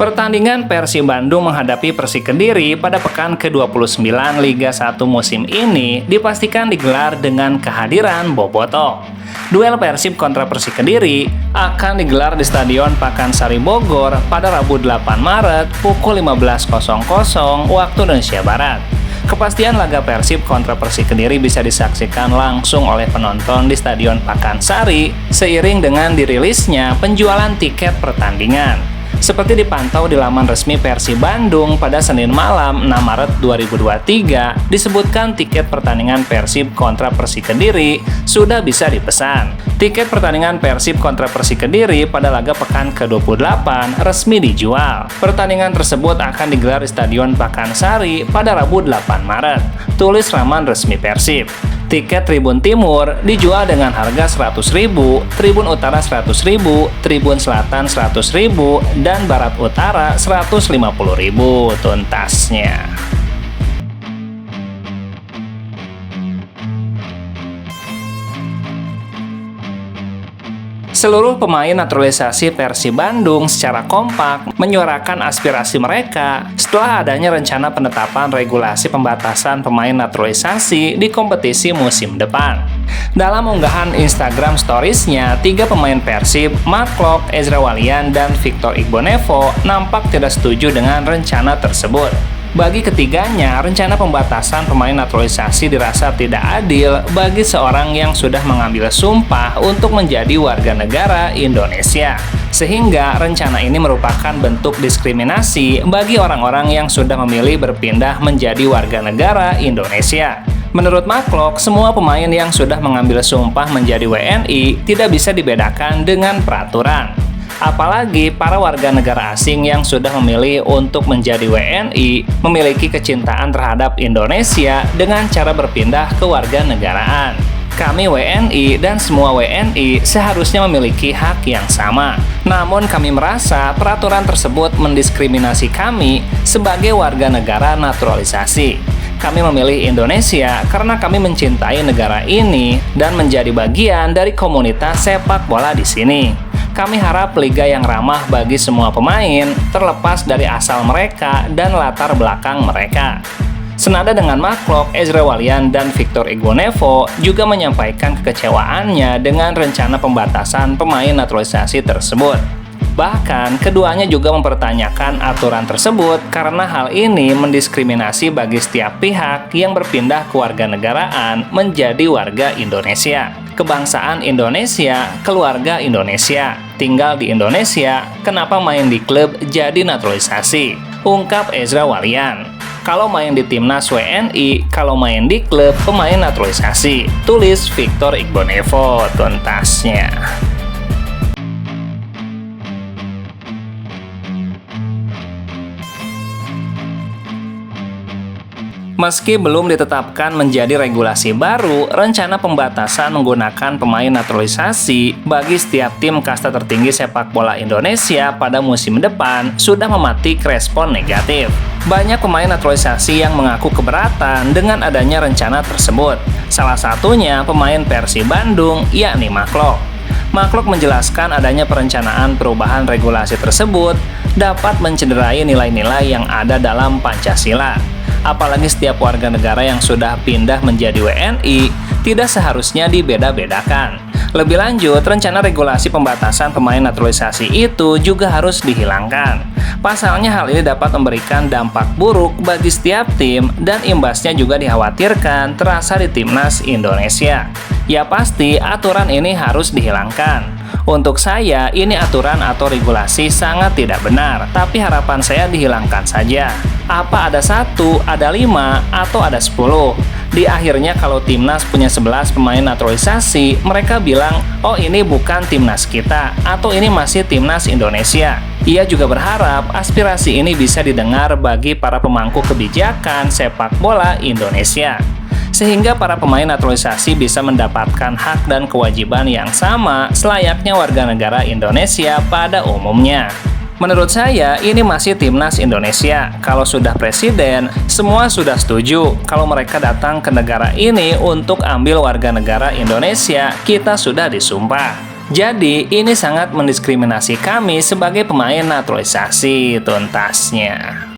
Pertandingan Persib Bandung menghadapi Persik Kediri pada pekan ke-29 Liga 1 musim ini dipastikan digelar dengan kehadiran Bobotoh. Duel Persib kontra Persik Kediri akan digelar di Stadion Pakansari Bogor pada Rabu 8 Maret pukul 15.00 waktu Indonesia Barat. Kepastian laga Persib kontra Persik Kediri bisa disaksikan langsung oleh penonton di Stadion Pakansari seiring dengan dirilisnya penjualan tiket pertandingan. Seperti dipantau di laman resmi Persib Bandung pada Senin malam 6 Maret 2023, disebutkan tiket pertandingan Persib kontra Persik Kediri sudah bisa dipesan. Tiket pertandingan Persib kontra Persik Kediri pada laga pekan ke-28 resmi dijual. Pertandingan tersebut akan digelar di Stadion Pakansari pada Rabu 8 Maret. Tulis laman resmi Persib. Tiket Tribun Timur dijual dengan harga Rp100.000, Tribun Utara Rp100.000, Tribun Selatan Rp100.000, dan Barat Utara Rp150.000 tuntasnya. Seluruh pemain naturalisasi Persib Bandung secara kompak menyuarakan aspirasi mereka setelah adanya rencana penetapan regulasi pembatasan pemain naturalisasi di kompetisi musim depan. Dalam unggahan Instagram Stories-nya, 3 pemain Persib, Mark Klok, Ezra Walian, dan Victor Igbonevo nampak tidak setuju dengan rencana tersebut. Bagi ketiganya, rencana pembatasan pemain naturalisasi dirasa tidak adil bagi seorang yang sudah mengambil sumpah untuk menjadi warga negara Indonesia. Sehingga rencana ini merupakan bentuk diskriminasi bagi orang-orang yang sudah memilih berpindah menjadi warga negara Indonesia. Menurut Maklok, semua pemain yang sudah mengambil sumpah menjadi WNI tidak bisa dibedakan dengan peraturan. Apalagi para warga negara asing yang sudah memilih untuk menjadi WNI memiliki kecintaan terhadap Indonesia dengan cara berpindah ke warga negaraan. Kami WNI dan semua WNI seharusnya memiliki hak yang sama. Namun kami merasa peraturan tersebut mendiskriminasi kami sebagai warga negara naturalisasi. Kami memilih Indonesia karena kami mencintai negara ini dan menjadi bagian dari komunitas sepak bola di sini. Kami harap liga yang ramah bagi semua pemain, terlepas dari asal mereka dan latar belakang mereka. Senada dengan Maklok, Ezra Walian dan Victor Igbonevo juga menyampaikan kekecewaannya dengan rencana pembatasan pemain naturalisasi tersebut. Bahkan, keduanya juga mempertanyakan aturan tersebut karena hal ini mendiskriminasi bagi setiap pihak yang berpindah kewarganegaraan menjadi warga Indonesia. Kebangsaan Indonesia, keluarga Indonesia, tinggal di Indonesia, kenapa main di klub jadi naturalisasi? Ungkap Ezra Walian. Kalau main di timnas WNI, kalau main di klub pemain naturalisasi. Tulis Victor Igbonevo tuntasnya. Meski belum ditetapkan menjadi regulasi baru, rencana pembatasan menggunakan pemain naturalisasi bagi setiap tim kasta tertinggi sepak bola Indonesia pada musim depan sudah mematik respon negatif. Banyak pemain naturalisasi yang mengaku keberatan dengan adanya rencana tersebut. Salah satunya pemain Persib Bandung, yakni Maklok. Maklok menjelaskan adanya perencanaan perubahan regulasi tersebut dapat mencederai nilai-nilai yang ada dalam Pancasila. Apalagi setiap warga negara yang sudah pindah menjadi WNI tidak seharusnya dibeda-bedakan. Lebih lanjut, rencana regulasi pembatasan pemain naturalisasi itu juga harus dihilangkan. Pasalnya hal ini dapat memberikan dampak buruk bagi setiap tim dan imbasnya juga dikhawatirkan terasa di timnas Indonesia. Ya pasti aturan ini harus dihilangkan. Untuk saya, ini aturan atau regulasi sangat tidak benar, tapi harapan saya dihilangkan saja. Apa ada 1, ada 5, atau ada 10? Di akhirnya kalau timnas punya 11 pemain naturalisasi, mereka bilang, oh ini bukan timnas kita, atau ini masih timnas Indonesia. Ia juga berharap aspirasi ini bisa didengar bagi para pemangku kebijakan sepak bola Indonesia. sehingga para pemain naturalisasi bisa mendapatkan hak dan kewajiban yang sama selayaknya warga negara Indonesia pada umumnya. Menurut saya, ini masih timnas Indonesia. Kalau sudah presiden, semua sudah setuju. Kalau mereka datang ke negara ini untuk ambil warga negara Indonesia, kita sudah disumpah. Jadi, ini sangat mendiskriminasi kami sebagai pemain naturalisasi tuntasnya.